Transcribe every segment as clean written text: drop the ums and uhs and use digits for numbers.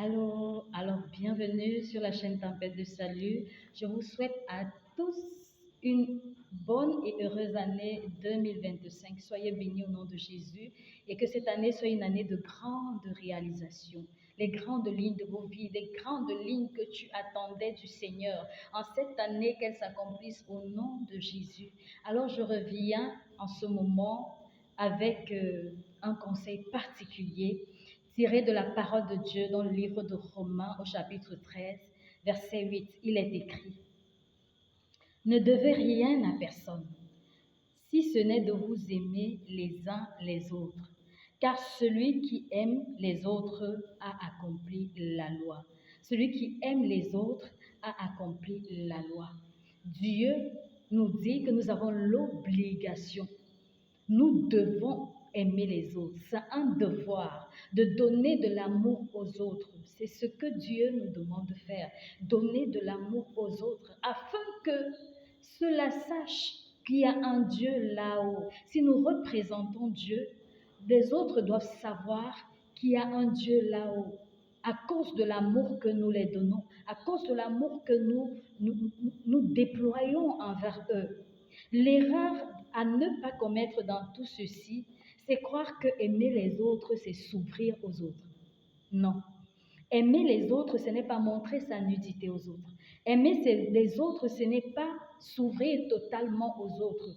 Alors bienvenue sur la chaîne Tempête de Salut. Je vous souhaite à tous une bonne et heureuse année 2025. Soyez bénis au nom de Jésus et que cette année soit une année de grandes réalisations. Les grandes lignes de vos vies, les grandes lignes que tu attendais du Seigneur. En cette année, qu'elles s'accomplissent au nom de Jésus. Alors je reviens en ce moment avec un conseil particulier tiré de la parole de Dieu dans le livre de Romains au chapitre 13, verset 8. Il est écrit: Ne devez rien à personne, si ce n'est de vous aimer les uns les autres, car celui qui aime les autres a accompli la loi. Celui qui aime les autres a accompli la loi. Dieu nous dit que nous avons l'obligation, nous devons aimer les autres. C'est un devoir de donner de l'amour aux autres. C'est ce que Dieu nous demande de faire, donner de l'amour aux autres, afin que ceux-là sachent qu'il y a un Dieu là-haut. Si nous représentons Dieu, les autres doivent savoir qu'il y a un Dieu là-haut, à cause de l'amour que nous les donnons, à cause de l'amour que nous déployons envers eux. L'erreur à ne pas commettre dans tout ceci, c'est croire que aimer les autres, c'est s'ouvrir aux autres. Non. Aimer les autres, ce n'est pas montrer sa nudité aux autres. Aimer les autres, ce n'est pas s'ouvrir totalement aux autres.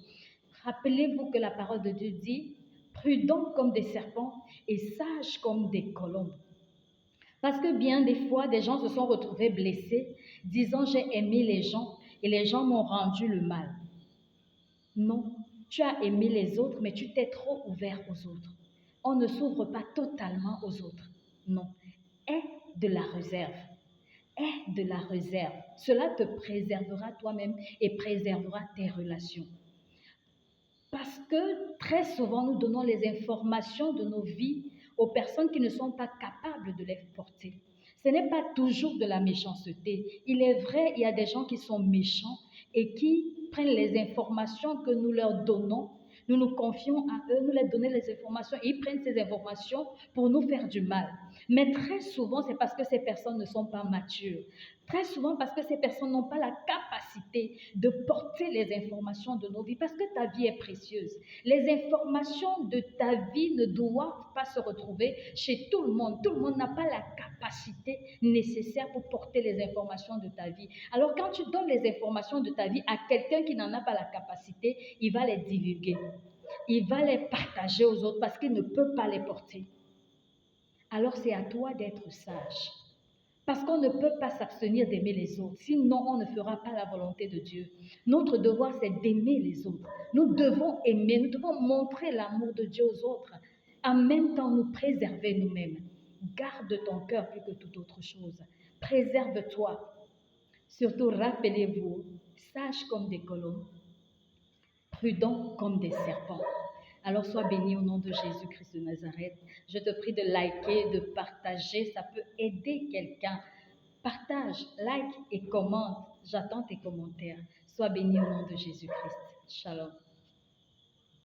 Rappelez-vous que la parole de Dieu dit: prudents comme des serpents et sages comme des colombes. Parce que bien des fois, des gens se sont retrouvés blessés, disant: j'ai aimé les gens et les gens m'ont rendu le mal. Non, tu as aimé les autres, mais tu t'es trop ouvert aux autres. On ne s'ouvre pas totalement aux autres. Non, aie de la réserve. Aie de la réserve. Cela te préservera toi-même et préservera tes relations. Parce que très souvent, nous donnons les informations de nos vies aux personnes qui ne sont pas capables de les porter. Ce n'est pas toujours de la méchanceté. Il est vrai, il y a des gens qui sont méchants et qui prennent les informations que nous leur donnons, nous nous confions à eux, nous leur donnons les informations et ils prennent ces informations pour nous faire du mal. Mais très souvent, c'est parce que ces personnes ne sont pas matures. Très souvent parce que ces personnes n'ont pas la capacité de porter les informations de nos vies, parce que ta vie est précieuse. Les informations de ta vie ne doivent pas se retrouver chez tout le monde. Tout le monde n'a pas la capacité nécessaire pour porter les informations de ta vie. Alors quand tu donnes les informations de ta vie à quelqu'un qui n'en a pas la capacité, il va les divulguer. Il va les partager aux autres parce qu'il ne peut pas les porter. Alors c'est à toi d'être sage. Parce qu'on ne peut pas s'abstenir d'aimer les autres, sinon on ne fera pas la volonté de Dieu. Notre devoir, c'est d'aimer les autres. Nous devons aimer, nous devons montrer l'amour de Dieu aux autres, en même temps nous préserver nous-mêmes. Garde ton cœur plus que toute autre chose. Préserve-toi. Surtout, rappelez-vous, sage comme des colombes, prudent comme des serpents. Alors sois béni au nom de Jésus-Christ de Nazareth. Je te prie de liker, de partager, ça peut aider quelqu'un. Partage, like et commente. J'attends tes commentaires. Sois béni au nom de Jésus-Christ. Shalom.